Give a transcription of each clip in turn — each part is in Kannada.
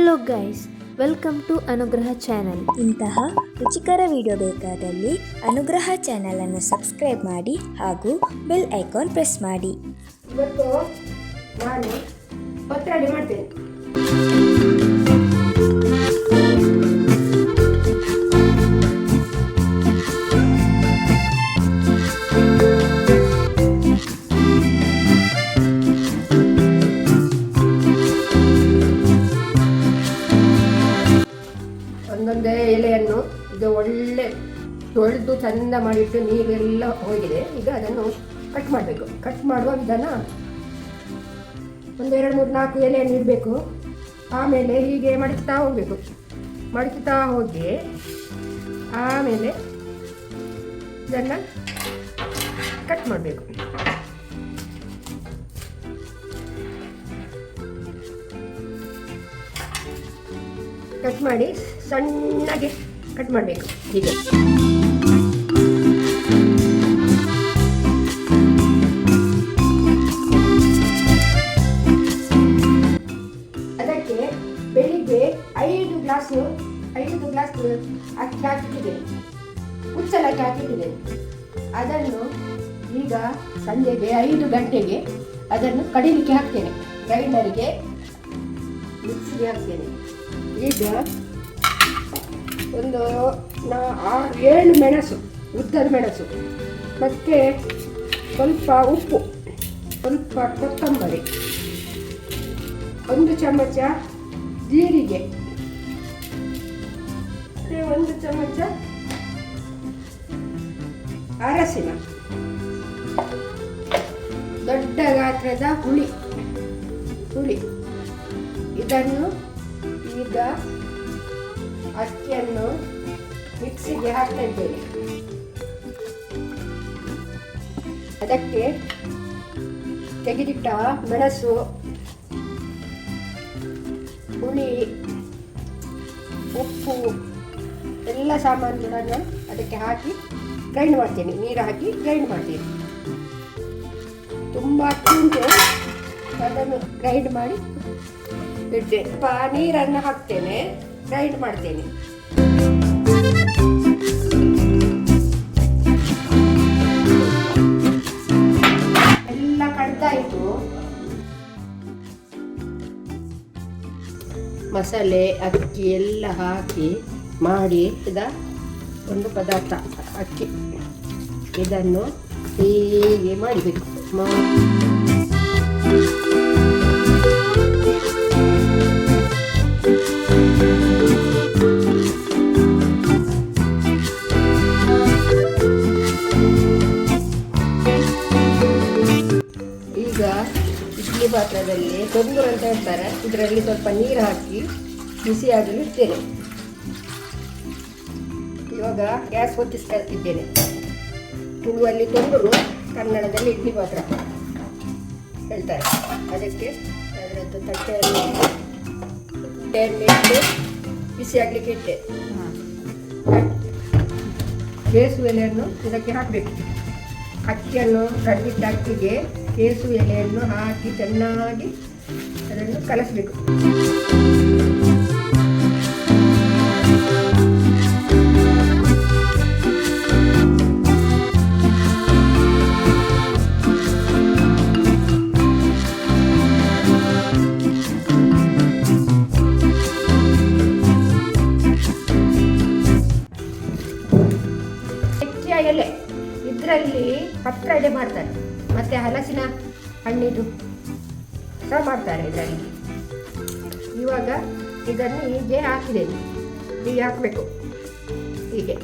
ಹಲೋ ಗೈಸ್, ವೆಲ್ಕಮ್ ಟು ಅನುಗ್ರಹ ಚಾನಲ್. ಇಂತಹ ರುಚಿಕರ ವಿಡಿಯೋ ಬೇಕಾದಲ್ಲಿ ಅನುಗ್ರಹ ಚಾನಲನ್ನು ಸಬ್ಸ್ಕ್ರೈಬ್ ಮಾಡಿ ಹಾಗೂ ಬೆಲ್ ಐಕಾನ್ ಪ್ರೆಸ್ ಮಾಡಿ. ಇವತ್ತು ನಾನು ಪತ್ರೊಡೆ ಮಾಡ್ತೇನೆ. ಒಂದೊಂದೇ ಎಲೆಯನ್ನು ಇದು ಒಳ್ಳೆ ತೊಳೆದು ಚಂದ ಮಾಡಿಟ್ಟು ನೀರೆಲ್ಲ ಹೋಗಿದೆ. ಈಗ ಅದನ್ನು ಕಟ್ ಮಾಡಬೇಕು. ಕಟ್ ಮಾಡುವ ವಿಧಾನ, ಒಂದು 2, 3, 4 ಎಲೆಯನ್ನು ಇಡಬೇಕು. ಆಮೇಲೆ ಹೀಗೆ ಮಡಕ್ತಾ ಹೋಗಬೇಕು. ಮಡಕ್ತಾ ಹೋಗಿ ಆಮೇಲೆ ಇದನ್ನು ಕಟ್ ಮಾಡಬೇಕು. ಕಟ್ ಮಾಡಿ ಸಣ್ಣಗೆ ಕಟ್ ಮಾಡಬೇಕು. ಹೀಗೆ ಅದಕ್ಕೆ ಬೆಳಿಗ್ಗೆ 5 ಗ್ಲಾಸ್ ಅಕ್ಕಿ ಹಾಕಿಟ್ಟಿದ್ದೇನೆ, ಕುಚ್ಚಲಕ್ಕಿ ಹಾಕಿಟ್ಟಿದ್ದೇನೆ. ಅದನ್ನು ಈಗ ಸಂಜೆಗೆ 5 ಗಂಟೆಗೆ ಅದನ್ನು ಕಡಿಲಿಕ್ಕೆ ಹಾಕ್ತೇನೆ. ಗ್ರೈಂಡರಿಗೆ, ಮಿಕ್ಸಿಗೆ ಹಾಕ್ತೇನೆ. ಈಗ ಒಂದು 7 ಮೆಣಸು, ಉದ್ದದ ಮೆಣಸು, ಮತ್ತು ಸ್ವಲ್ಪ ಉಪ್ಪು, ಸ್ವಲ್ಪ ಕೊತ್ತಂಬರಿ, 1 ಚಮಚ ಜೀರಿಗೆ, ಮತ್ತು 1 ಚಮಚ ಅರಸಿನ, ದೊಡ್ಡ ಗಾತ್ರದ ಹುಳಿ. ಇದನ್ನು ಈಗ ಅಕ್ಕಿಯನ್ನು ಮಿಕ್ಸಿಗೆ ಹಾಕ್ತಾ ಇದ್ದೇನೆ. ಅದಕ್ಕೆ ತೆಗೆದಿಟ್ಟ ಮೆಣಸು, ಹುಳಿ, ಉಪ್ಪು ಎಲ್ಲ ಸಾಮಾನುಗಳನ್ನು ಅದಕ್ಕೆ ಹಾಕಿ ಗ್ರೈಂಡ್ ಮಾಡ್ತೇನೆ. ನೀರು ಹಾಕಿ ಗ್ರೈಂಡ್ ಮಾಡ್ತೇನೆ. ತುಂಬ ಉಂಟು, ಅದನ್ನು ಗ್ರೈಂಡ್ ಮಾಡಿ ಇಡ್ತೇನೆ. ನೀರನ್ನು ಹಾಕ್ತೇನೆ, ಗ್ರೈಂಡ್ ಮಾಡ್ತೇನೆ. ಎಲ್ಲ ಕಡ್ದಾಯಿತು. ಮಸಾಲೆ, ಅಕ್ಕಿ ಎಲ್ಲ ಹಾಕಿ ಮಾಡಿ ಇದ ಒಂದು ಪದಾರ್ಥ ಅಕ್ಕಿ. ಇದನ್ನು ಹೀಗೆ ಮಾಡಬೇಕು. ಈಗ ಇಡ್ಲಿ ಪಾತ್ರದಲ್ಲಿ ತೊಂದರೆ ಅಂತ ಹೇಳ್ತಾರೆ, ಇದರಲ್ಲಿ ಸ್ವಲ್ಪ ನೀರು ಹಾಕಿ ಬಿಸಿಯಾಗಲು ಇಡ್ತೇನೆ. ಇವಾಗ ಗ್ಯಾಸ್ ಹೊತ್ತಿಸ್ತಾ ಇದ್ದೇನೆ. ತುಳುವಲ್ಲಿ ತೊಂದರು, ಕನ್ನಡದಲ್ಲಿ ಇಡ್ಲಿ ಪಾತ್ರ ಹೇಳ್ತಾರೆ. ಅದಕ್ಕೆ ಅದರದ್ದು ತಟ್ಟೆಯನ್ನು ಇಟ್ಟು ಬಿಸಿ ಆಗಲಿಕ್ಕೆ ಇಟ್ಟೆ. ಕೇಸು ಎಲೆಯನ್ನು ಇದಕ್ಕೆ ಹಾಕಬೇಕು. ಅಕ್ಕಿಯನ್ನು ಕಡ್ದಿಟ್ಟ ಅಕ್ಕಿಗೆ ಕೇಸು ಎಲೆಯನ್ನು ಹಾಕಿ ಚೆನ್ನಾಗಿ ಅದನ್ನು ಕಲಸಬೇಕು. ಎಲೆ ಇದರಲ್ಲಿ ಪತ್ರೊಡೆ ಮಾಡ್ತಾರೆ, ಮತ್ತು ಹಲಸಿನ ಹಣ್ಣಿದು ಸಹ ಮಾಡ್ತಾರೆ ಇದರಲ್ಲಿ. ಇವಾಗ ಇದನ್ನು ಹೀಗೆ ಹಾಕಿದ್ದೇನೆ. ಹೀಗೆ ಹಾಕಬೇಕು. ಹೀಗೆ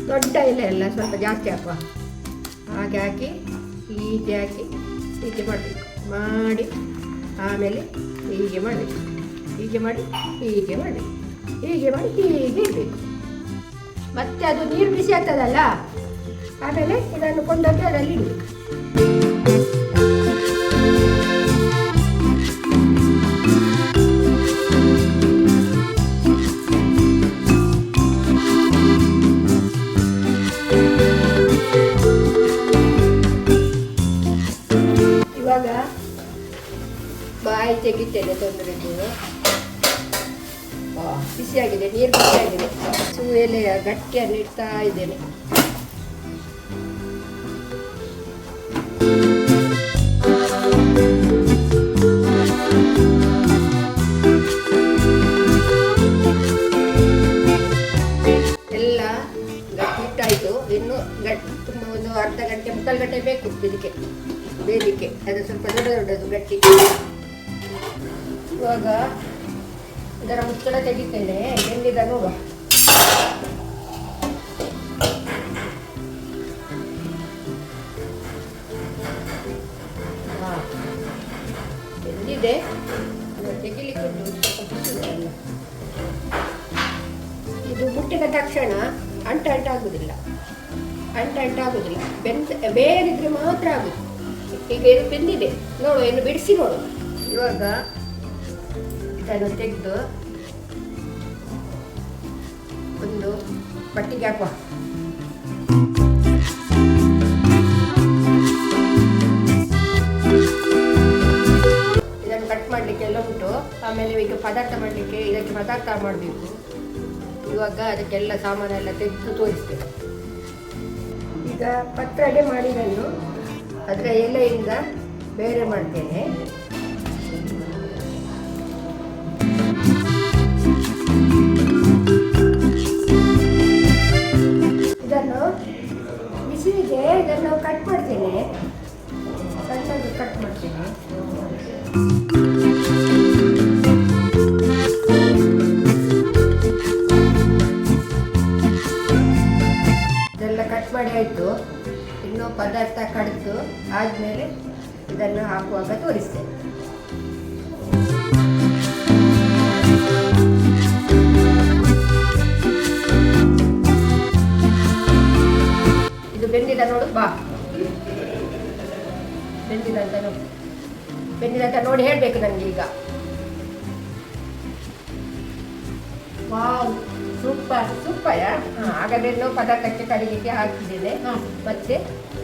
ದೊಡ್ಡ ಎಲೆ ಎಲ್ಲ ಸ್ವಲ್ಪ ಜಾಸ್ತಿ ಹಾಕುವ. ಹಾಗೆ ಹಾಕಿ ಹೀಗೆ ಹಾಕಿ ಹೀಗೆ ಮಾಡಬೇಕು. ಮಾಡಿ ಆಮೇಲೆ ಹೀಗೆ ಮಾಡಬೇಕು. ಹೀಗೆ ಮಾಡಿ ಹೀಗೆ ಮಾಡಬೇಕು. ಹೀಗೆ ಮಾಡಿ ಹೀಗೆ ಇಡಬೇಕು. ಮತ್ತೆ ಅದು ನೀರು ಬಿಸಿ ಆಗ್ತದಲ್ಲ, ಆಮೇಲೆ ಇದನ್ನು ಕೊಂಡೋಗಿ ಅದರಲ್ಲಿ ಇಡಬೇಕು. ಇವಾಗ ಬಾಯಿ ತೆಗಿತೆ ತೆಗಿತೇನೆ, ತೊಂದರೆ ಬಿಸಿಯಾಗಿದೆ, ನೀರು ಬಿಸಿಯಾಗಿದೆ. ಎಲೆಯ ಗಟ್ಟಿಯನ್ನು ಇಡ್ತಾ ಇದ್ದೇನೆ. ಎಲ್ಲ ಗಟ್ಟಿ ಇಟ್ಟಾಯಿತು. ಇನ್ನು ತುಂಬ ಒಂದು ಅರ್ಧ ಗಂಟೆ ಮುಕ್ಕಾಲು ಗಂಟೆ ಬೇಕು ಇದಕ್ಕೆ ಬೇಯಲಿಕ್ಕೆ. ಅದು ಸ್ವಲ್ಪ ದೊಡ್ಡದು ಗಟ್ಟಿ. ಇವಾಗ ಇದರ ಮುಚ್ಚಳ ತೆಗಿತೇನೆ, ಬೆಂದಿದ ನೋಡುವ. ಬೆಂದಿದೆ, ತೆಗಿಲಿಕ್ಕೆ ಅಲ್ಲ. ಇದು ಮುಟ್ಟಿದ ತಕ್ಷಣ ಅಂಟಾಗುವುದಿಲ್ಲ, ಬೇಯದಿದ್ರೆ ಮಾತ್ರ ಆಗುದು. ಈಗ ಇದು ಬೆಂದಿದೆ ನೋಡು, ಇನ್ನು ಬಿಡಿಸಿ ನೋಡು. ಇವಾಗ ಇದನ್ನು ತೆಗೆದು ಒಂದು ಬಟ್ಟಿಗೆ ಹಾಕುವ. ಇದನ್ನು ಕಟ್ ಮಾಡಲಿಕ್ಕೆ ಎಲ್ಲ ಉಂಟು. ಆಮೇಲೆ ಈಗ ಪದಾರ್ಥ ಮಾಡಲಿಕ್ಕೆ ಇದಕ್ಕೆ ಪದಾರ್ಥ ಮಾಡಬೇಕು. ಇವಾಗ ಅದಕ್ಕೆಲ್ಲ ಸಾಮಾನೆಲ್ಲ ತೆಗೆದು ತೋರಿಸ್ತೇವೆ. ಈಗ ಪತ್ರೊಡೆ ಮಾಡಿದನ್ನು ಅದರ ಎಲೆಯಿಂದ ಬೇರೆ ಮಾಡ್ತೇನೆ. ಇದನ್ನು ಬಿಸಿಲಿಗೆ ಇದನ್ನು ಕಟ್ ಮಾಡ್ತೇನೆ, ಸಣ್ಣಗೆ ಕಟ್ ಮಾಡ್ತೇನೆ. ಇದೆಲ್ಲ ಕಟ್ ಮಾಡಿ ಆಯಿತು. ಇನ್ನು ಪದಾರ್ಥ ಕಡಿದು ಆದಮೇಲೆ ಇದನ್ನು ಹಾಕುವಾಗ ತೋರಿಸ್ತೇನೆ. ಇದು ಬೆಂದಿದ ನೋಡು, ಬಾ ಬೆಂದಿದ ಅಂತ ನೋಡಿ ಹೇಳಬೇಕು ನನಗೆ. ಈಗ ವಾವ್, ಸೂಪರ್. ಹಾಗಾದ್ರೆ ಪದಾರ್ಥಕ್ಕೆ ಕಡಿಲಿಕ್ಕೆ ಹಾಕಿದ್ದೇನೆ. ಮತ್ತೆ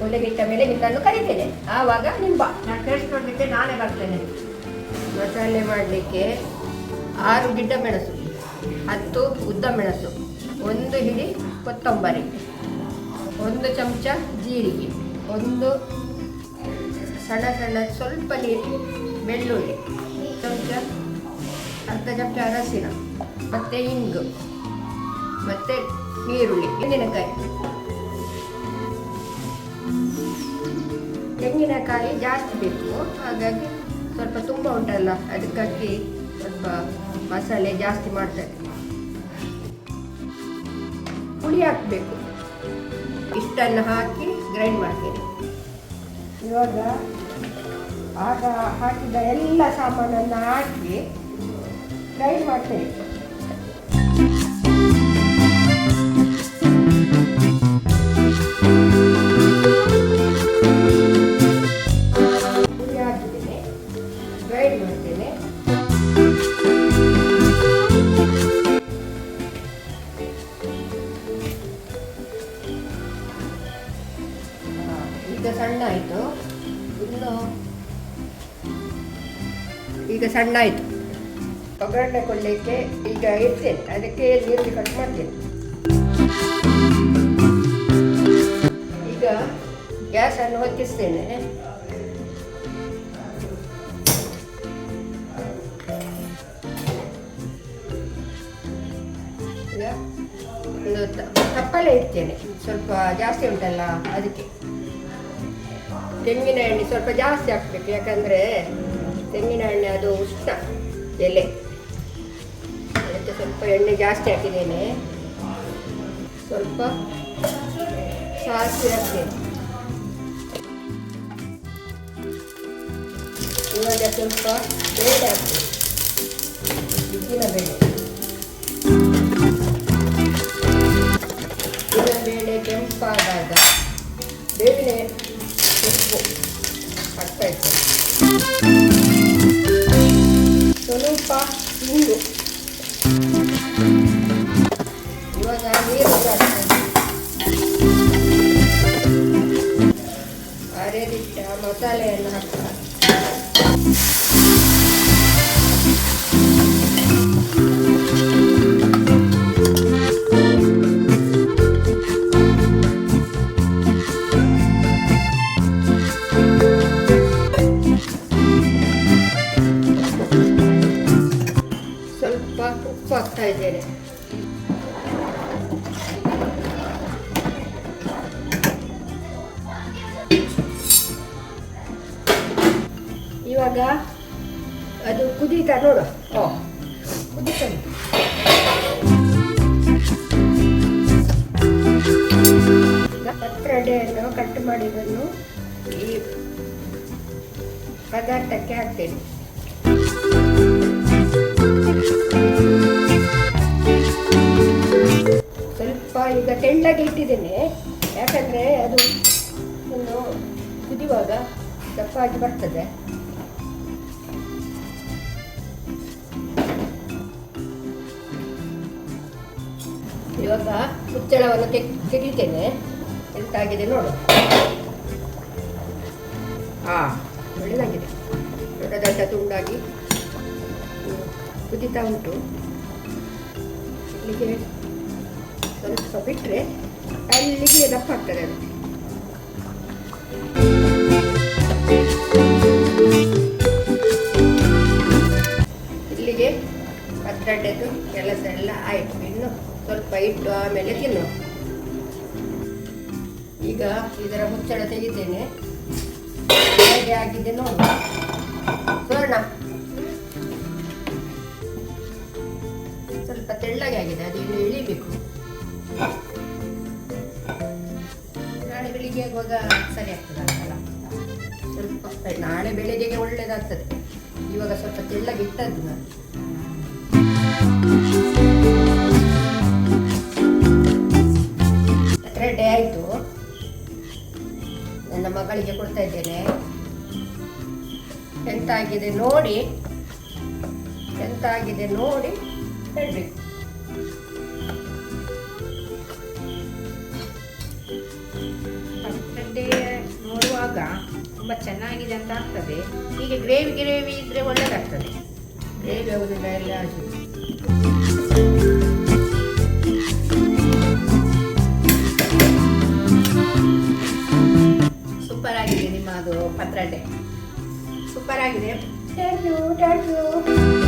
ಒಲೆಗಿಟ್ಟ ಮೇಲೆ ನಿನ್ನನ್ನು ಕರಿತೇನೆ, ಆವಾಗ ನಿಂಬ ನಾನು ಟೇಸ್ಟ್ ಮಾಡಲಿಕ್ಕೆ ನಾನೇ ಬರ್ತೇನೆ. ಮಸಾಲೆ ಮಾಡಲಿಕ್ಕೆ 6 ಗಿಡ್ಡ ಮೆಣಸು, 10 ಉದ್ದ ಮೆಣಸು, 1 ಹಿಡಿ ಕೊತ್ತಂಬರಿ, 1 ಚಮಚ ಜೀರಿಗೆ, 1 ಸಣ್ಣ ಸ್ವಲ್ಪ ನೀರು, ಬೆಳ್ಳುಳ್ಳಿ ಅರ್ಧ ಚಮಚ ಅರಸಿನ, ಮತ್ತು ಇಂಗು, ಮತ್ತು ನೀರುಳ್ಳಿ, ತೆಂಗಿನಕಾಯಿ ಜಾಸ್ತಿ ಬೇಕು. ಹಾಗಾಗಿ ಸ್ವಲ್ಪ ತುಂಬ ಉಂಟಲ್ಲ, ಅದಕ್ಕಾಗಿ ಸ್ವಲ್ಪ ಮಸಾಲೆ ಜಾಸ್ತಿ ಮಾಡ್ತಾರೆ. ಹುಳಿ ಹಾಕಬೇಕು, ಇಷ್ಟನ್ನು ಹಾಕಿ ಗ್ರೈಂಡ್ ಮಾಡ್ತೇನೆ. ಇವಾಗ ಆಗ ಹಾಕಿದ ಎಲ್ಲ ಸಾಮಾನನ್ನು ಹಾಕಿ ಗ್ರೈಂಡ್ ಮಾಡ್ತೇನೆ. ಹುಳಿ ಹಾಕಿದ್ದೇನೆ, ಗ್ರೈಂಡ್ ಮಾಡ್ತೇನೆ. ಈಗ ಸಣ್ಣ ಆಯಿತು, ಈಗ ಸಣ್ಣ ಆಯಿತು. ಒಗ್ಗರಣೆ ಕೊಡಲಿಕ್ಕೆ ಈಗ ಇಡ್ತೇನೆ, ಅದಕ್ಕೆ ನೀರುಳ್ಳಿ ಕಟ್ ಮಾಡ್ತೇನೆ. ಈಗ ಗ್ಯಾಸನ್ನು ಹೊತ್ತಿಸ್ತೇನೆ. ಈಗ ಒಂದು ತಪ್ಪಲೆ ಇಡ್ತೇನೆ, ಸ್ವಲ್ಪ ಜಾಸ್ತಿ ಉಂಟಲ್ಲ ಅದಕ್ಕೆ. ತೆಂಗಿನ ಎಣ್ಣೆ ಸ್ವಲ್ಪ ಜಾಸ್ತಿ ಹಾಕಬೇಕು, ಯಾಕಂದರೆ ತೆಂಗಿನ ಎಣ್ಣೆ ಅದು ಉಷ್ಣ ಎಲೆ. ಅದಕ್ಕೆ ಸ್ವಲ್ಪ ಎಣ್ಣೆ ಜಾಸ್ತಿ ಹಾಕಿದ್ದೇನೆ. ಸ್ವಲ್ಪ ಸಾಸಿವೆ ಹಾಕ್ತೇನೆ. ಇವಾಗ ಸ್ವಲ್ಪ ಬೇಳೆ ಹಾಕ್ತೇನೆ, ಉದ್ದಿನ ಬೇಳೆ. ಉದ್ದಿನ ಬೇಳೆ ಕೆಂಪಾದಾಗ ಬೇವಿನ ಉಪ್ಪು ಹಾಕ್ತಾ ಇರ್ತೇನೆ. ಸ್ವಲ್ಪ ಹಿಂಗು. ಇವಾಗ ನೀರು ಹಾಕ್ತೇನೆ. ಅರೆದಿಟ್ಟ ಮಸಾಲೆಯನ್ನು ಹಾಕ್ತಾ ಹಾಕ್ತಾ ಇದ್ದೇನೆ. ಇವಾಗ ಅದು ಕುದೀತಾ ನೋಡು. ಕುದೀತಾ ಉಂಟು. ಈಗ ಪತ್ರೊಡೆಯನ್ನು ಕಟ್ ಮಾಡಿದ್ದನ್ನು ಈ ಪದಾರ್ಥಕ್ಕೆ ಹಾಕ್ತೇನೆ. ಸ್ವಲ್ಪ ಈಗ ತೆಳ್ಳಗೆ ಇಟ್ಟಿದ್ದೇನೆ, ಯಾಕಂದರೆ ಅದು ಒಂದು ಕುದಿಯುವಾಗ ದಪ್ಪಾಗಿ ಬರ್ತದೆ. ಇವಾಗ ಮುಚ್ಚಳವನ್ನು ತೆಗಿತೇನೆ. ಎಂತಾಗಿದೆ ನೋಡು. ಒಳ್ಳೆದಾಗಿದೆ. ದೊಡ್ಡ ದೊಡ್ಡ ತುಂಡಾಗಿ ಕುದೀತಾ ಉಂಟು. ಇಲ್ಲಿಗೆ ಸ್ವಲ್ಪ ಬಿಟ್ಟರೆ ಅಲ್ಲಿಗೆ ದಪ್ಪ ಆಗ್ತದೆ ಅದು. ಇಲ್ಲಿಗೆ ಪತ್ರೊಡೆದು ಕೆಲಸ ಎಲ್ಲ ಆಯಿತು. ಇನ್ನು ಸ್ವಲ್ಪ ಇಟ್ಟು ಆಮೇಲೆ ತಿನ್ನು. ಈಗ ಇದರ ಮುಚ್ಚಳ ತೆಗಿತೇನೆ. ಹೇಗೆ ಆಗಿದೆ ನೋಡು. ಸುವರ್ಣ, ಸ್ವಲ್ಪ ತೆಳ್ಳಗೆ ಆಗಿದೆ, ಅದು ಇನ್ನು ಇಳಿಬೇಕು. ನಾಳೆ ಬೆಳಿಗ್ಗೆ ಆಗುವಾಗ ಸರಿ ಆಗ್ತದಲ್ಲ. ಸ್ವಲ್ಪ ನಾಳೆ ಬೆಳಿಗ್ಗೆಗೆ ಒಳ್ಳೆಯದಾಗ್ತದೆ. ಇವಾಗ ಸ್ವಲ್ಪ ತೆಳ್ಳಗೆ ಇಟ್ಟದ್ದು ನಾನು. ಪತ್ರೊಡೆ ಆಯಿತು. ನನ್ನ ಮಗಳಿಗೆ ಕೊಡ್ತಾ ಇದ್ದೇನೆ. ಎಂತಾಗಿದೆ ನೋಡಿ ಹೇಳಬೇಕು. ಪತ್ರೊಡೆ ನೋಡುವಾಗ ತುಂಬ ಚೆನ್ನಾಗಿದೆ ಅಂತ ಆಗ್ತದೆ. ಹೀಗೆ ಗ್ರೇವಿ ಇದ್ದರೆ ಒಳ್ಳೆಯದಾಗ್ತದೆ. ಗ್ರೇವಿ ಆಗುದಿಲ್ಲ, ಎಲ್ಲ ಆಗಿದೆ. ಸೂಪರ್ ಆಗಿದೆ ನಿಮ್ಮದು ಪತ್ರೊಡೆ. ಸೂಪರ್ ಆಗಿದೆ. Thank you.